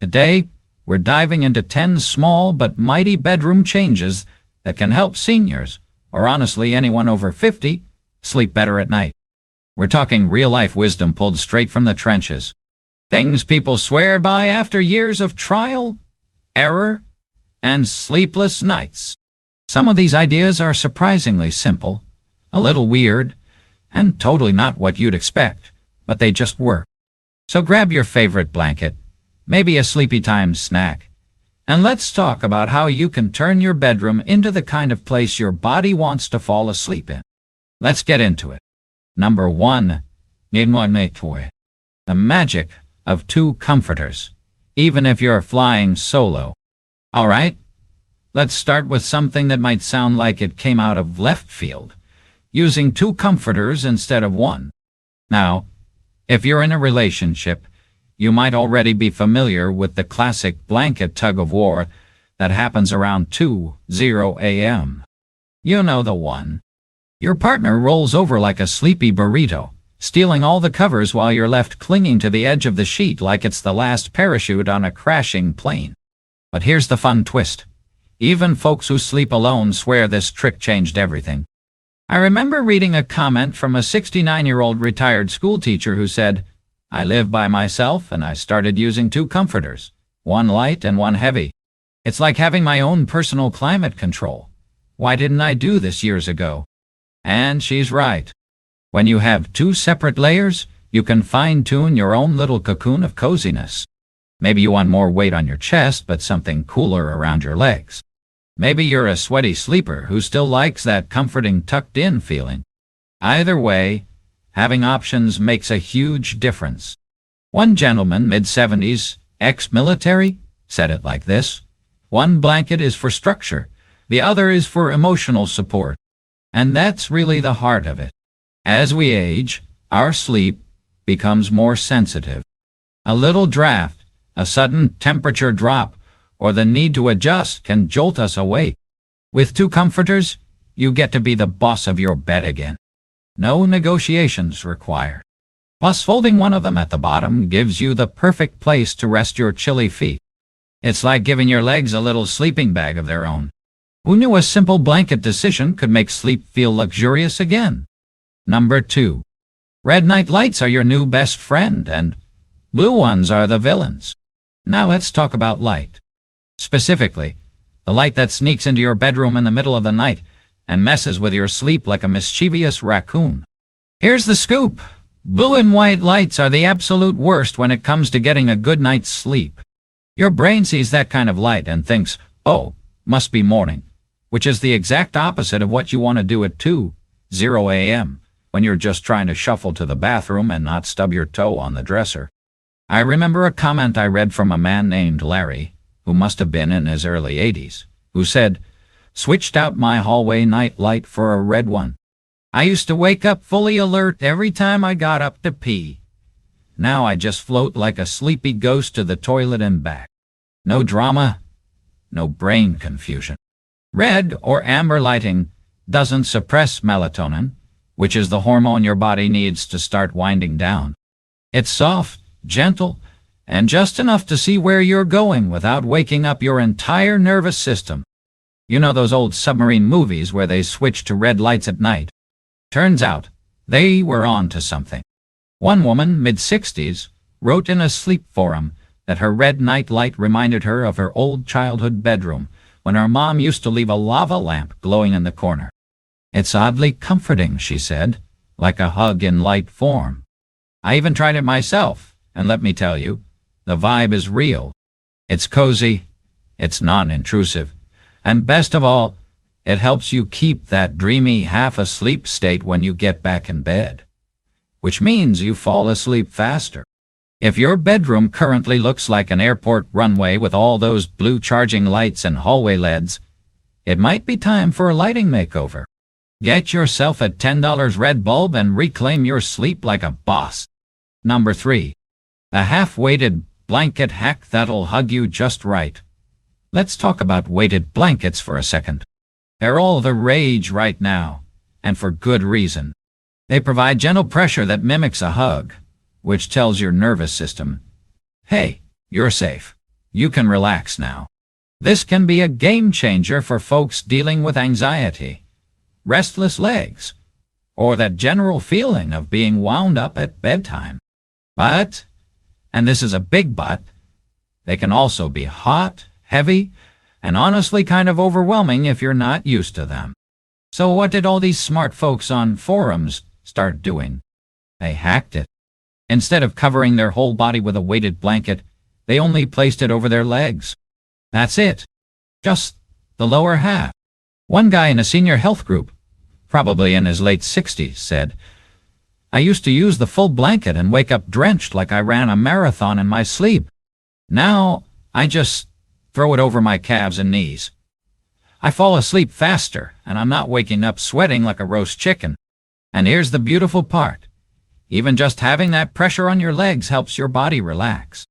Today, we're diving into 10 small but mighty bedroom changes that can help seniors, or honestly anyone over 50, sleep better at night. We're talking real-life wisdom pulled straight from the trenches. Things people swear by after years of trial, error, and sleepless nights. Some of these ideas are surprisingly simple, a little weird, and totally not what you'd expect, but they just work. So grab your favorite blanket, maybe a sleepy time snack, and let's talk about how you can turn your bedroom into the kind of place your body wants to fall asleep in. Let's get into it. Number 1. Makeover. The magic of 2 comforters, even if you're flying solo. All right, let's start with something that might sound like it came out of left field, using 2 comforters instead of 1. Now, if you're in a relationship, you might already be familiar with the classic blanket tug-of-war that happens around 2:00 a.m. You know the one. Your partner rolls over like a sleepy burrito, stealing all the covers while you're left clinging to the edge of the sheet like it's the last parachute on a crashing plane. But here's the fun twist. Even folks who sleep alone swear this trick changed everything. I remember reading a comment from a 69-year-old retired schoolteacher who said, "I live by myself and I started using 2 comforters, one light and one heavy. It's like having my own personal climate control. Why didn't I do this years ago?" And she's right. When you have 2 separate layers, you can fine-tune your own little cocoon of coziness. Maybe you want more weight on your chest, but something cooler around your legs. Maybe you're a sweaty sleeper who still likes that comforting tucked-in feeling. Either way, having options makes a huge difference. One gentleman, mid-70s, ex-military, said it like this: "One blanket is for structure, the other is for emotional support." And that's really the heart of it. As we age, our sleep becomes more sensitive. A little draft, a sudden temperature drop, or the need to adjust can jolt us awake. With 2 comforters, you get to be the boss of your bed again. No negotiations required. Plus, folding one of them at the bottom gives you the perfect place to rest your chilly feet. It's like giving your legs a little sleeping bag of their own. Who knew a simple blanket decision could make sleep feel luxurious again? Number 2. Red night lights are your new best friend, and blue ones are the villains. Now let's talk about light. Specifically, the light that sneaks into your bedroom in the middle of the night and messes with your sleep like a mischievous raccoon. Here's the scoop. Blue and white lights are the absolute worst when it comes to getting a good night's sleep. Your brain sees that kind of light and thinks, "Oh, must be morning," which is the exact opposite of what you want to do at 2:00 a.m. when you're just trying to shuffle to the bathroom and not stub your toe on the dresser. I remember a comment I read from a man named Larry, who must have been in his early 80s, who said, "Switched out my hallway night light for a red one. I used to wake up fully alert every time I got up to pee. Now I just float like a sleepy ghost to the toilet and back. No drama, no brain confusion." Red or amber lighting doesn't suppress melatonin, which is the hormone your body needs to start winding down. It's soft, gentle, and just enough to see where you're going without waking up your entire nervous system. You know those old submarine movies where they switch to red lights at night? Turns out, they were on to something. One woman, mid-60s, wrote in a sleep forum that her red night light reminded her of her old childhood bedroom when her mom used to leave a lava lamp glowing in the corner. "It's oddly comforting," she said, "like a hug in light form." I even tried it myself, and let me tell you, the vibe is real. It's cozy, it's non-intrusive, and best of all, it helps you keep that dreamy half-asleep state when you get back in bed, which means you fall asleep faster. If your bedroom currently looks like an airport runway with all those blue charging lights and hallway LEDs, it might be time for a lighting makeover. Get yourself a $10 red bulb and reclaim your sleep like a boss. Number 3. A half-weighted blanket hack that'll hug you just right. Let's talk about weighted blankets for a second. They're all the rage right now, and for good reason. They provide gentle pressure that mimics a hug, which tells your nervous system, "Hey, you're safe." you can relax now. This can be a game changer for folks dealing with anxiety, restless legs, or that general feeling of being wound up at bedtime. But, and this is a big but, they can also be hot, heavy, and honestly kind of overwhelming if you're not used to them. So what did all these smart folks on forums start doing? They hacked it. Instead of covering their whole body with a weighted blanket, they only placed it over their legs. That's it. Just the lower half. One guy in a senior health group, probably in his late 60s, said, "I used to use the full blanket and wake up drenched like I ran a marathon in my sleep. Now I just throw it over my calves and knees. I fall asleep faster, and I'm not waking up sweating like a roast chicken. And here's the beautiful part. Even just having that pressure on your legs helps your body relax.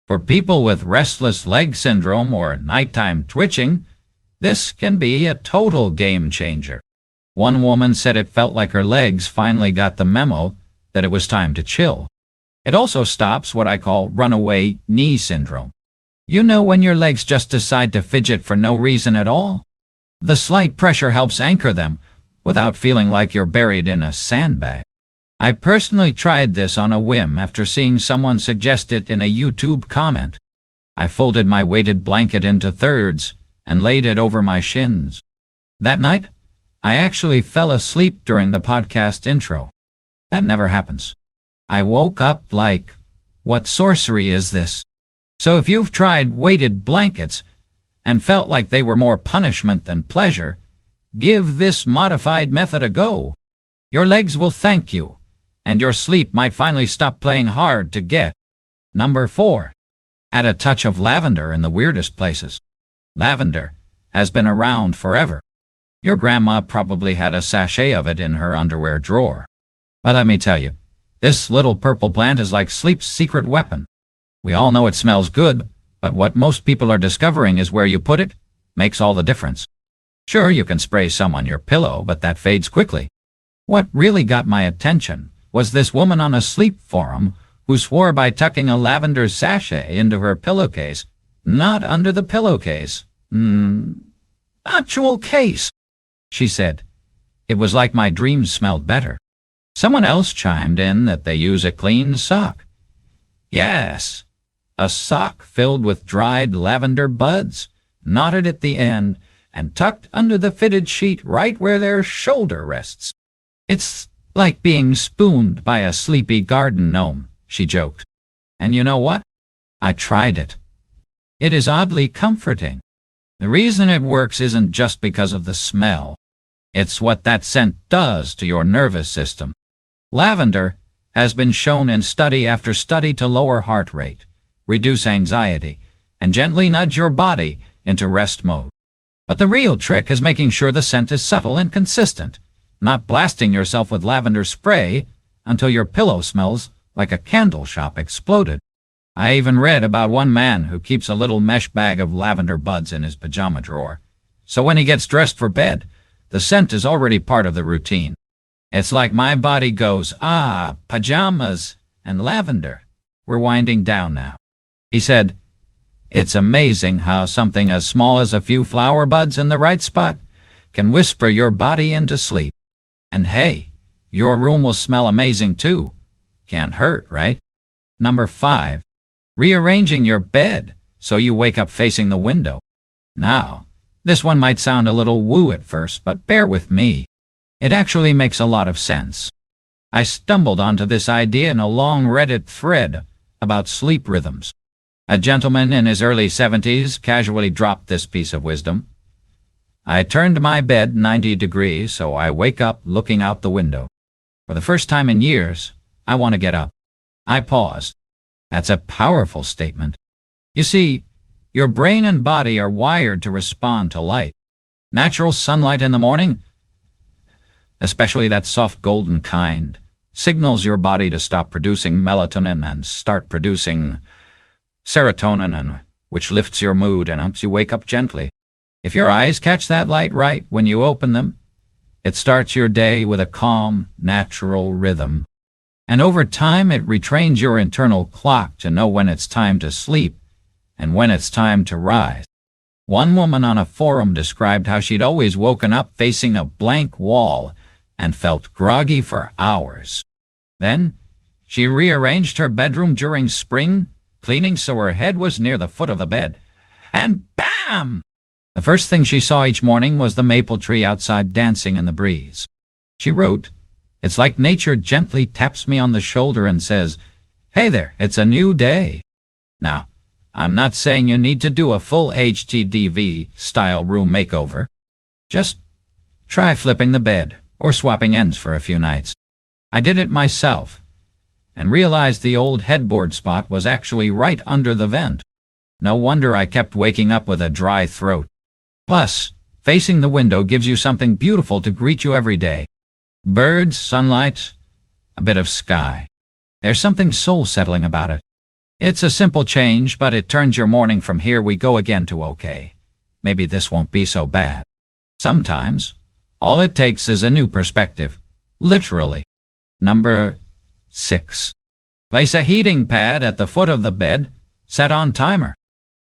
For people with restless leg syndrome or nighttime twitching, this can be a total game changer." One woman said it felt like her legs finally got the memo that it was time to chill. It also stops what I call runaway knee syndrome. You know, when your legs just decide to fidget for no reason at all? The slight pressure helps anchor them without feeling like you're buried in a sandbag. I personally tried this on a whim after seeing someone suggest it in a YouTube comment. I folded my weighted blanket into thirds and laid it over my shins. That night, I actually fell asleep during the podcast intro. That never happens. I woke up like, what sorcery is this? So if you've tried weighted blankets and felt like they were more punishment than pleasure, give this modified method a go. Your legs will thank you, and your sleep might finally stop playing hard to get. Number 4. Add a touch of lavender in the weirdest places. Lavender has been around forever. Your grandma probably had a sachet of it in her underwear drawer. But let me tell you, this little purple plant is like sleep's secret weapon. We all know it smells good, but what most people are discovering is where you put it makes all the difference. Sure, you can spray some on your pillow, but that fades quickly. What really got my attention was this woman on a sleep forum who swore by tucking a lavender sachet into her pillowcase, not under the pillowcase. Actual case. She said, "It was like my dreams smelled better." Someone else chimed in that they use a clean sock. Yes, a sock filled with dried lavender buds, knotted at the end, and tucked under the fitted sheet right where their shoulder rests. "It's like being spooned by a sleepy garden gnome," she joked. And you know what? I tried it. It is oddly comforting. The reason it works isn't just because of the smell. It's what that scent does to your nervous system. Lavender has been shown in study after study to lower heart rate, reduce anxiety, and gently nudge your body into rest mode. But the real trick is making sure the scent is subtle and consistent, not blasting yourself with lavender spray until your pillow smells like a candle shop exploded. I even read about one man who keeps a little mesh bag of lavender buds in his pajama drawer. So when he gets dressed for bed, the scent is already part of the routine. It's like my body goes, pajamas and lavender. We're winding down now. He said, "It's amazing how something as small as a few flower buds in the right spot can whisper your body into sleep. And hey, your room will smell amazing too. Can't hurt, right?" Number 5. Rearranging your bed so you wake up facing the window. Now, this one might sound a little woo at first, but bear with me. It actually makes a lot of sense. I stumbled onto this idea in a long Reddit thread about sleep rhythms. A gentleman in his early 70s casually dropped this piece of wisdom. "I turned my bed 90 degrees so I wake up looking out the window. For the first time in years, I want to get up." I paused. That's a powerful statement. You see, your brain and body are wired to respond to light. Natural sunlight in the morning, especially that soft golden kind, signals your body to stop producing melatonin and start producing serotonin, which lifts your mood and helps you wake up gently. If your eyes catch that light right when you open them, it starts your day with a calm, natural rhythm. And over time, it retrains your internal clock to know when it's time to sleep and when it's time to rise. One woman on a forum described how she'd always woken up facing a blank wall and felt groggy for hours. Then, she rearranged her bedroom during spring cleaning so her head was near the foot of the bed, and bam! The first thing she saw each morning was the maple tree outside dancing in the breeze. She wrote, "It's like nature gently taps me on the shoulder and says, 'Hey there, it's a new day.'" Now, I'm not saying you need to do a full HGTV-style room makeover. Just try flipping the bed or swapping ends for a few nights. I did it myself and realized the old headboard spot was actually right under the vent. No wonder I kept waking up with a dry throat. Plus, facing the window gives you something beautiful to greet you every day. Birds, sunlight, a bit of sky. There's something soul-settling about it. It's a simple change, but it turns your morning from here we go again to okay. Maybe this won't be so bad. Sometimes, all it takes is a new perspective. Literally. Number 6. Place a heating pad at the foot of the bed, set on timer.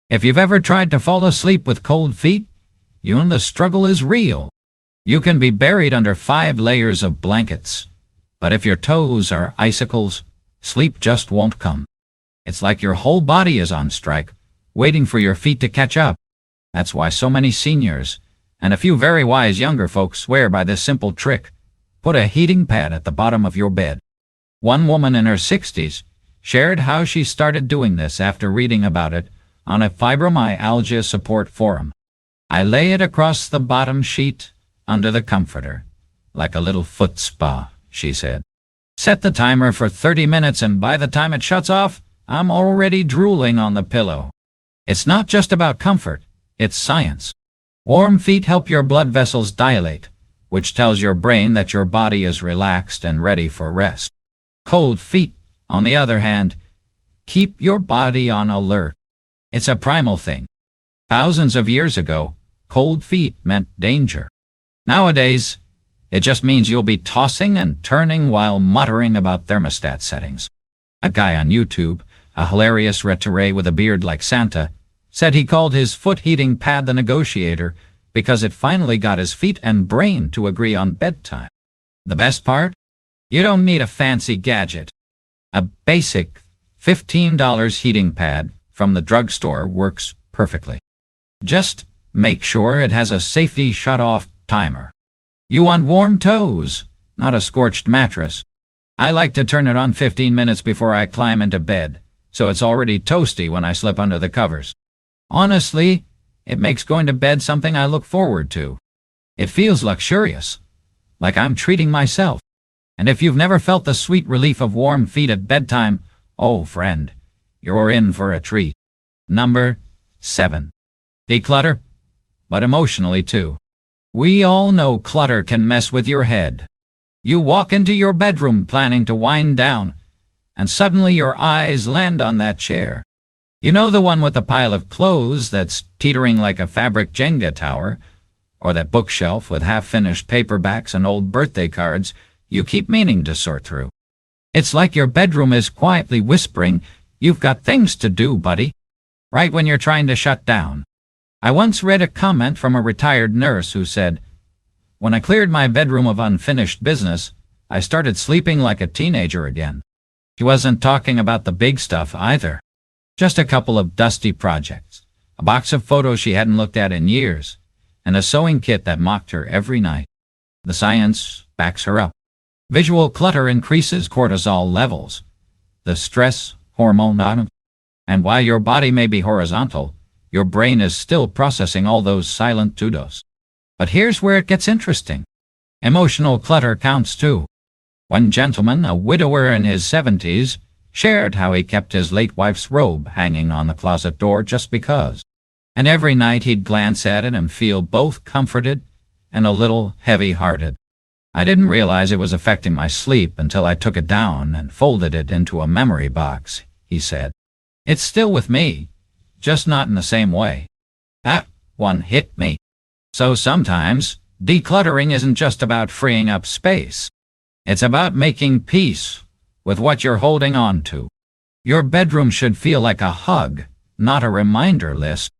If you've ever tried to fall asleep with cold feet, you know the struggle is real. You can be buried under 5 layers of blankets, but if your toes are icicles, sleep just won't come. It's like your whole body is on strike, waiting for your feet to catch up. That's why so many seniors, and a few very wise younger folks swear by this simple trick. Put a heating pad at the bottom of your bed. One woman in her 60s shared how she started doing this after reading about it on a fibromyalgia support forum. "I lay it across the bottom sheet under the comforter, like a little foot spa," she said. "Set the timer for 30 minutes and by the time it shuts off, I'm already drooling on the pillow." It's not just about comfort, it's science. Warm feet help your blood vessels dilate, which tells your brain that your body is relaxed and ready for rest. Cold feet, on the other hand, keep your body on alert. It's a primal thing. Thousands of years ago, cold feet meant danger. Nowadays, it just means you'll be tossing and turning while muttering about thermostat settings. A guy on YouTube, a hilarious retiree with a beard like Santa, said he called his foot heating pad the negotiator because it finally got his feet and brain to agree on bedtime. The best part? You don't need a fancy gadget. A basic $15 heating pad from the drugstore works perfectly. Just make sure it has a safety shut-off timer. You want warm toes, not a scorched mattress. I like to turn it on 15 minutes before I climb into bed, so it's already toasty when I slip under the covers. Honestly, it makes going to bed something I look forward to. It feels luxurious, like I'm treating myself. And if you've never felt the sweet relief of warm feet at bedtime, oh friend, you're in for a treat. Number 7. Declutter, but emotionally too. We all know clutter can mess with your head. You walk into your bedroom planning to wind down, and suddenly your eyes land on that chair. You know, the one with the pile of clothes that's teetering like a fabric Jenga tower, or that bookshelf with half-finished paperbacks and old birthday cards you keep meaning to sort through. It's like your bedroom is quietly whispering, "You've got things to do, buddy," right when you're trying to shut down. I once read a comment from a retired nurse who said, "When I cleared my bedroom of unfinished business, I started sleeping like a teenager again." She wasn't talking about the big stuff either. Just a couple of dusty projects, a box of photos she hadn't looked at in years, and a sewing kit that mocked her every night. The science backs her up. Visual clutter increases cortisol levels, the stress hormone, and while your body may be horizontal, your brain is still processing all those silent to-dos. But here's where it gets interesting. Emotional clutter counts too. One gentleman, a widower in his 70s, shared how he kept his late wife's robe hanging on the closet door just because. And every night he'd glance at it and feel both comforted and a little heavy-hearted. "I didn't realize it was affecting my sleep until I took it down and folded it into a memory box," he said. "It's still with me, just not in the same way." That one hit me. So sometimes, decluttering isn't just about freeing up space. It's about making peace with what you're holding on to. Your bedroom should feel like a hug, not a reminder list.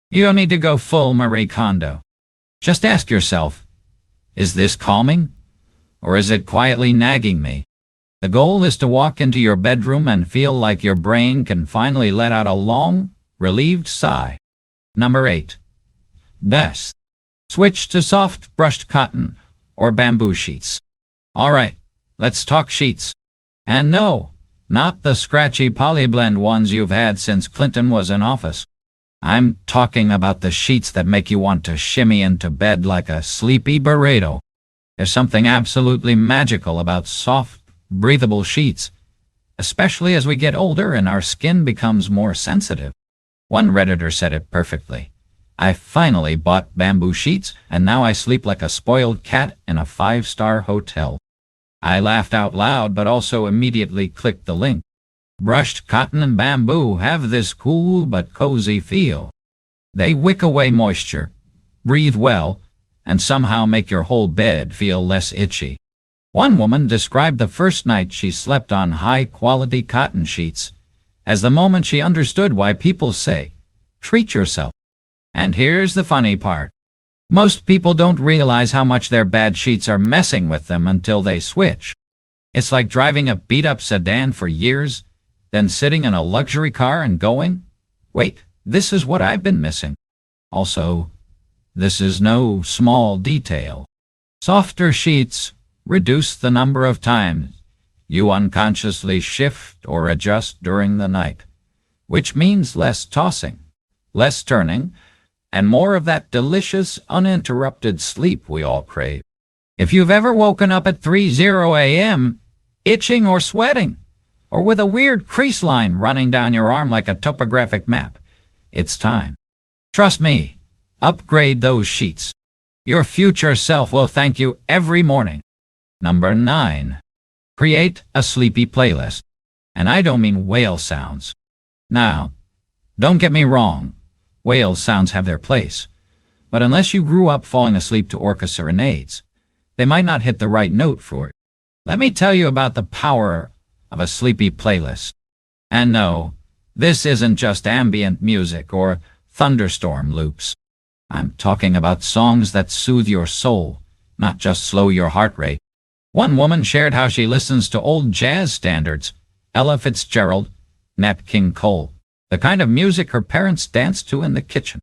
You don't need to go full Marie Kondo. Just ask yourself, is this calming? Or is it quietly nagging me? The goal is to walk into your bedroom and feel like your brain can finally let out a long, relieved sigh. Number 8. Best. Switch to soft brushed cotton or bamboo sheets. All right, let's talk sheets. And no, not the scratchy polyblend ones you've had since Clinton was in office. I'm talking about the sheets that make you want to shimmy into bed like a sleepy burrito. There's something absolutely magical about soft, breathable sheets, especially as we get older and our skin becomes more sensitive. One Redditor said it perfectly. I finally bought bamboo sheets, and now I sleep like a spoiled cat in a 5-star hotel. I laughed out loud, but also immediately clicked the link. Brushed cotton and bamboo have this cool but cozy feel. They wick away moisture, breathe well, and somehow make your whole bed feel less itchy. One woman described the first night she slept on high-quality cotton sheets as the moment she understood why people say, treat yourself. And here's the funny part. Most people don't realize how much their bad sheets are messing with them until they switch. It's like driving a beat-up sedan for years, then sitting in a luxury car and going, wait, this is what I've been missing. Also, this is no small detail. Softer sheets reduce the number of times you unconsciously shift or adjust during the night, which means less tossing, less turning, and more of that delicious, uninterrupted sleep we all crave. If you've ever woken up at 3:00 a.m., itching or sweating, or with a weird crease line running down your arm like a topographic map, it's time. Trust me, upgrade those sheets. Your future self will thank you every morning. Number 9. Create a sleepy playlist. And I don't mean whale sounds. Now, don't get me wrong. Whale sounds have their place. But unless you grew up falling asleep to orca serenades, they might not hit the right note for it. Let me tell you about the power of a sleepy playlist. And no, this isn't just ambient music or thunderstorm loops. I'm talking about songs that soothe your soul, not just slow your heart rate. One woman shared how she listens to old jazz standards, Ella Fitzgerald, Nat King Cole, the kind of music her parents danced to in the kitchen.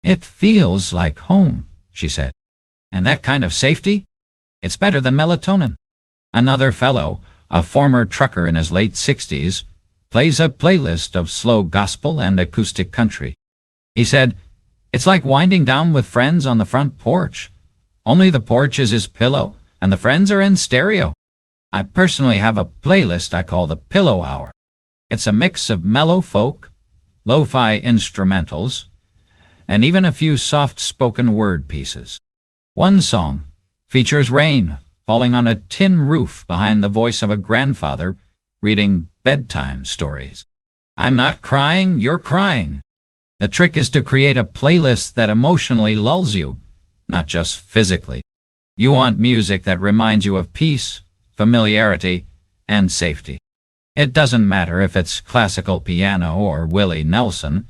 It feels like home, she said. And that kind of safety? It's better than melatonin. Another fellow, a former trucker in his late 60s, plays a playlist of slow gospel and acoustic country. He said, it's like winding down with friends on the front porch. Only the porch is his pillow, and the friends are in stereo. I personally have a playlist I call the Pillow Hour. It's a mix of mellow folk, lo-fi instrumentals, and even a few soft spoken word pieces. One song features rain falling on a tin roof behind the voice of a grandfather reading bedtime stories. I'm not crying, you're crying. The trick is to create a playlist that emotionally lulls you, not just physically. You want music that reminds you of peace, familiarity, and safety. It doesn't matter if it's classical piano or Willie Nelson,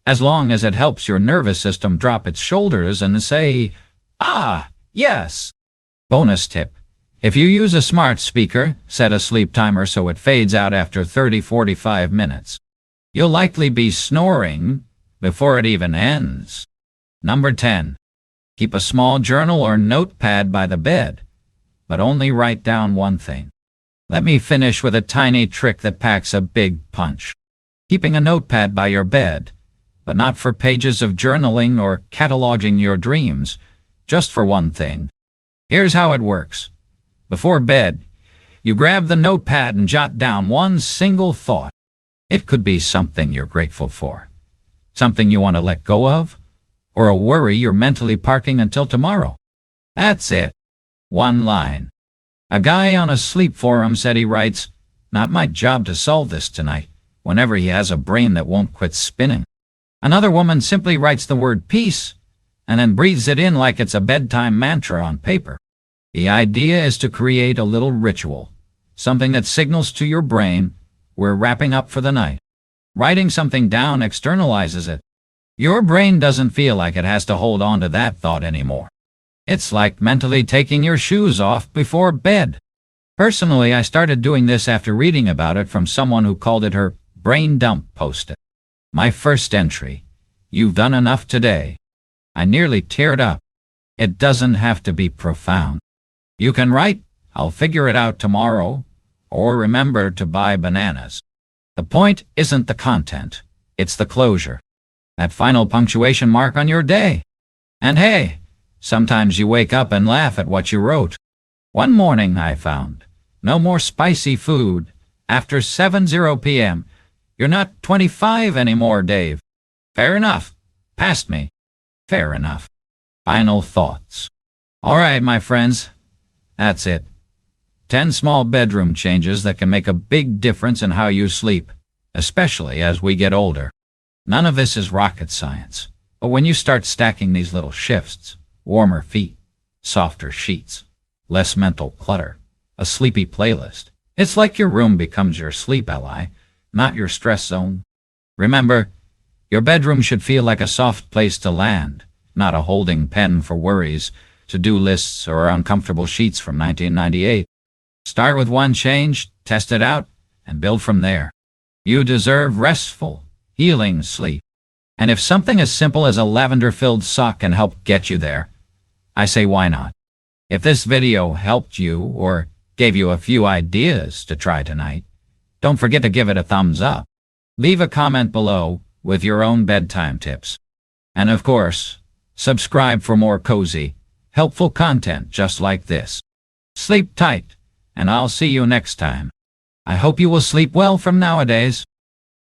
as long as it helps your nervous system drop its shoulders and say, ah, yes. Bonus tip. If you use a smart speaker, set a sleep timer so it fades out after 30-45 minutes. You'll likely be snoring before it even ends. Number 10. Keep a small journal or notepad by the bed, but only write down one thing. Let me finish with a tiny trick that packs a big punch. Keeping a notepad by your bed, but not for pages of journaling or cataloging your dreams, just for one thing. Here's how it works. Before bed, you grab the notepad and jot down one single thought. It could be something you're grateful for, something you want to let go of, or a worry you're mentally parking until tomorrow. That's it. One line. A guy on a sleep forum said he writes, "Not my job to solve this tonight," whenever he has a brain that won't quit spinning. Another woman simply writes the word peace and then breathes it in like it's a bedtime mantra on paper. The idea is to create a little ritual, something that signals to your brain, we're wrapping up for the night. Writing something down externalizes it. Your brain doesn't feel like it has to hold on to that thought anymore. It's like mentally taking your shoes off before bed. Personally, I started doing this after reading about it from someone who called it her brain dump post-it. My first entry, "You've done enough today." I nearly teared up. It doesn't have to be profound. You can write, "I'll figure it out tomorrow," or "Remember to buy bananas." The point isn't the content, it's the closure. That final punctuation mark on your day. And hey, sometimes you wake up and laugh at what you wrote. One morning I found, "No more spicy food after 7:00 p.m. You're not 25 anymore, Dave." Fair enough. Past me. Fair enough. Final thoughts. All right, my friends. That's it. 10 small bedroom changes that can make a big difference in how you sleep, especially as we get older. None of this is rocket science, but when you start stacking these little shifts, warmer feet, softer sheets, less mental clutter, a sleepy playlist, it's like your room becomes your sleep ally, not your stress zone. Remember, your bedroom should feel like a soft place to land, not a holding pen for worries, to-do lists, or uncomfortable sheets from 1998. Start with one change, test it out, and build from there. You deserve restful, healing sleep. And if something as simple as a lavender-filled sock can help get you there, I say why not? If this video helped you or gave you a few ideas to try tonight, don't forget to give it a thumbs up. Leave a comment below with your own bedtime tips. And of course, subscribe for more cozy, helpful content just like this. Sleep tight, and I'll see you next time. I hope you will sleep well from nowadays.